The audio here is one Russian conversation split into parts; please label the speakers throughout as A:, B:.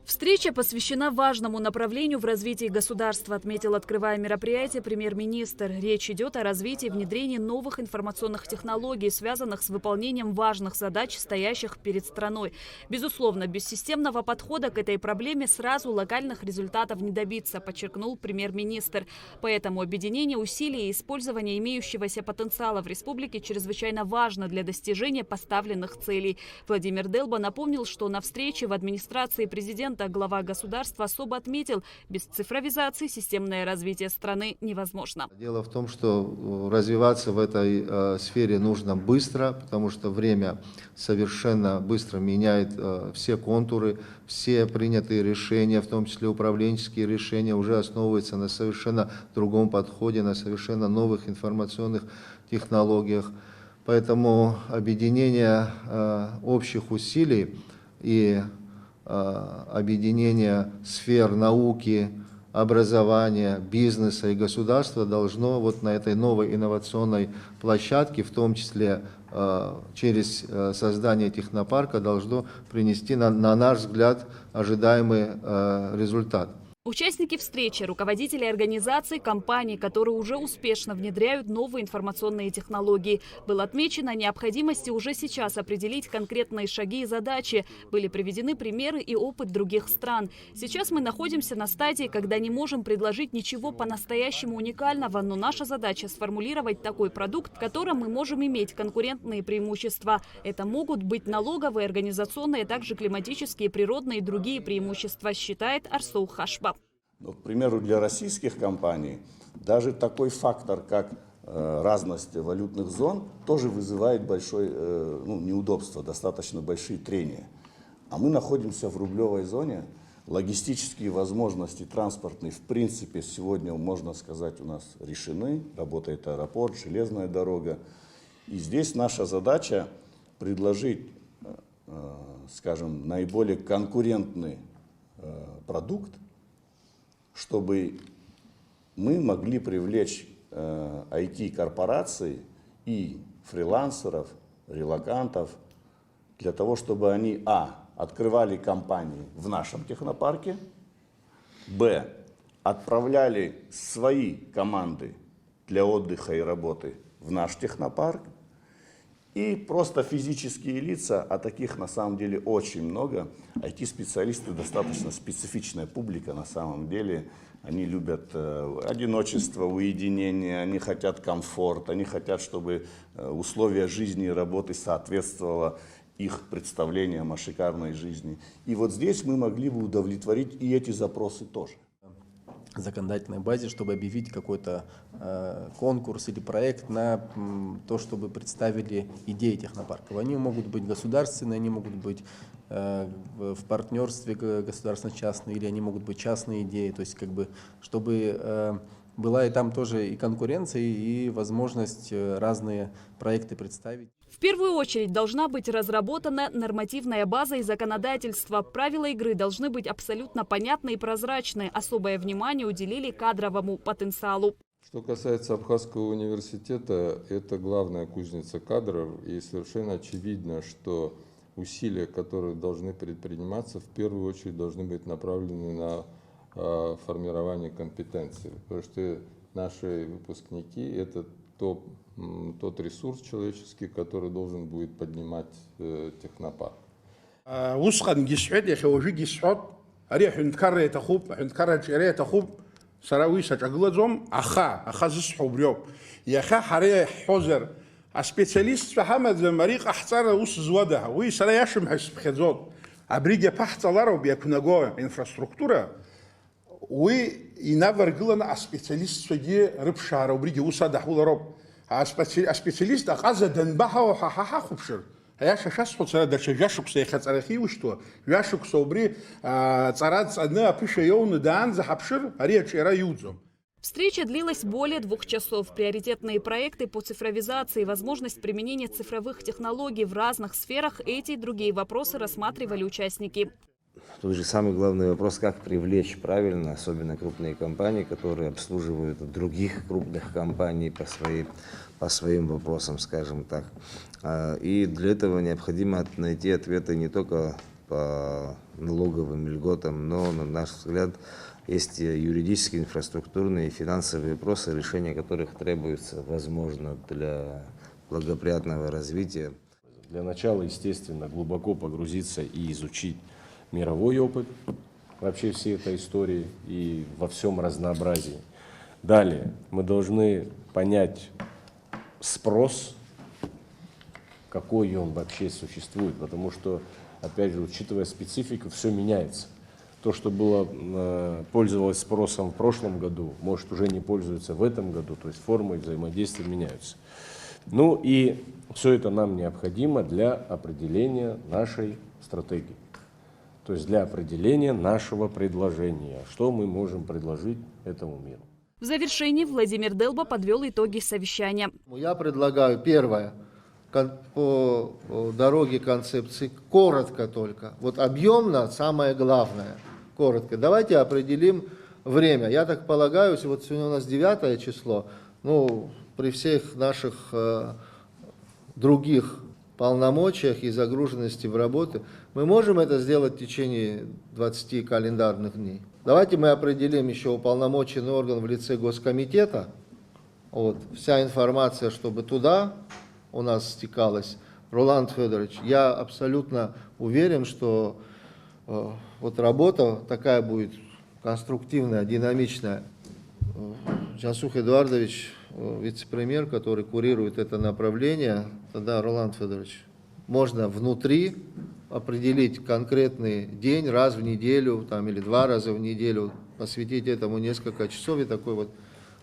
A: Встреча посвящена важному направлению в развитии государства, отметил, открывая мероприятие, премьер-министр. Речь идет о развитии и внедрении новых информационных технологий, связанных с выполнением важных задач, стоящих перед страной. Безусловно, без системного подхода к этой проблеме сразу локальных результатов не добиться, подчеркнул премьер-министр. Поэтому объединение усилий и использование имеющегося потенциала в республике чрезвычайно важно для достижения поставленных целей. Владимир Делба напомнил, что на встрече в администрации президента глава государства особо отметил, без цифровизации системное развитие страны невозможно.
B: Дело в том, что развиваться в этой сфере нужно быстро, потому что время совершенно быстро меняет все контуры, все принятые решения, в том числе управленческие решения, уже основываются на совершенно другом подходе, на совершенно новых информационных технологиях. Поэтому объединение общих усилий и объединение сфер науки, образования, бизнеса и государства должно вот на этой новой инновационной площадке, в том числе через создание технопарка, должно принести, на наш взгляд, ожидаемый результат.
A: Участники встречи – руководители организаций, компаний, которые уже успешно внедряют новые информационные технологии. Было отмечено необходимости уже сейчас определить конкретные шаги и задачи. Были приведены примеры и опыт других стран. Сейчас мы находимся на стадии, когда не можем предложить ничего по-настоящему уникального, но наша задача – сформулировать такой продукт, в котором мы можем иметь конкурентные преимущества. Это могут быть налоговые, организационные, а также климатические, природные и другие преимущества, считает Арсоу Хашба.
C: К примеру, для российских компаний даже такой фактор, как разность валютных зон, тоже вызывает большое неудобство, достаточно большие трения. А мы находимся в рублевой зоне, логистические возможности транспортные, в принципе, сегодня, можно сказать, у нас решены, работает аэропорт, железная дорога. И здесь наша задача предложить, скажем, наиболее конкурентный продукт, чтобы мы могли привлечь IT-корпорации и фрилансеров, релокантов, для того, чтобы они, открывали компании в нашем технопарке, отправляли свои команды для отдыха и работы в наш технопарк, и просто физические лица, а таких на самом деле очень много. IT-специалисты достаточно специфичная публика на самом деле. Они любят одиночество, уединение, они хотят комфорт, они хотят, чтобы условия жизни и работы соответствовали их представлениям о шикарной жизни. И вот здесь мы могли бы удовлетворить и эти запросы тоже.
D: Законодательной базе, чтобы объявить какой-то конкурс или проект на то, чтобы представили идеи технопарков. Они могут быть государственные, они могут быть в партнерстве государственно-частные, или они могут быть частные идеи, то есть чтобы была и там тоже и конкуренция, и возможность разные проекты представить.
A: В первую очередь должна быть разработана нормативная база и законодательство. Правила игры должны быть абсолютно понятны и прозрачны. Особое внимание уделили кадровому потенциалу.
E: Что касается Абхазского университета, это главная кузница кадров, и совершенно очевидно, что усилия, которые должны предприниматься, в первую очередь должны быть направлены на формирование компетенций, потому что наши выпускники – это тот ресурс человеческий, который должен будет поднимать технопарк.
F: Специалист оказывает хубшир. Я сейчас хочу дальше жашукса и хацарахи ушту. Жашукса убри царат одна пише йону дан захапшир речь раюдзом.
A: Встреча длилась более 2 часов. Приоритетные проекты по цифровизации, возможность применения цифровых технологий в разных сферах, эти и другие вопросы рассматривали участники.
G: Тут же самый главный вопрос, как привлечь правильно, особенно крупные компании, которые обслуживают других крупных компаний по своим вопросам, скажем так. И для этого необходимо найти ответы не только по налоговым льготам, но, на наш взгляд, есть юридические, инфраструктурные и финансовые вопросы, решения которых требуется, возможно, для благоприятного развития.
H: Для начала, естественно, глубоко погрузиться и изучить мировой опыт вообще всей этой истории и во всем разнообразии. Далее мы должны понять спрос, какой он вообще существует, потому что, опять же, учитывая специфику, все меняется. То, что пользовалось спросом в прошлом году, может уже не пользуется в этом году, то есть формы взаимодействия меняются. Ну и все это нам необходимо для определения нашей стратегии, то есть для определения нашего предложения, что мы можем предложить этому миру.
A: В завершении Владимир Делба подвел итоги совещания.
B: Я предлагаю первое. По дороге концепции коротко только. Вот объемно самое главное. Коротко. Давайте определим время. Я так полагаю, вот сегодня у нас 9 число, ну, при всех наших других полномочиях и загруженности в работу, мы можем это сделать в течение 20 календарных дней. Давайте мы определим еще уполномоченный орган в лице Госкомитета. Вот, вся информация, чтобы туда у нас стекалась. Роланд Федорович, я абсолютно уверен, что вот работа такая будет конструктивная, динамичная. Жансух Эдуардович, вице-премьер, который курирует это направление, тогда, Роланд Федорович, можно внутри определить конкретный день, раз в неделю там, или 2 раза в неделю, посвятить этому несколько часов и такой вот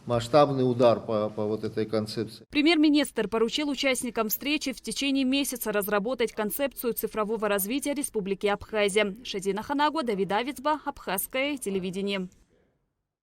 B: масштабный удар по вот этой концепции.
A: Премьер-министр поручил участникам встречи в течение месяца разработать концепцию цифрового развития Республики Абхазия. Шадина Ханагу, Давид Авицба, Абхазское телевидение.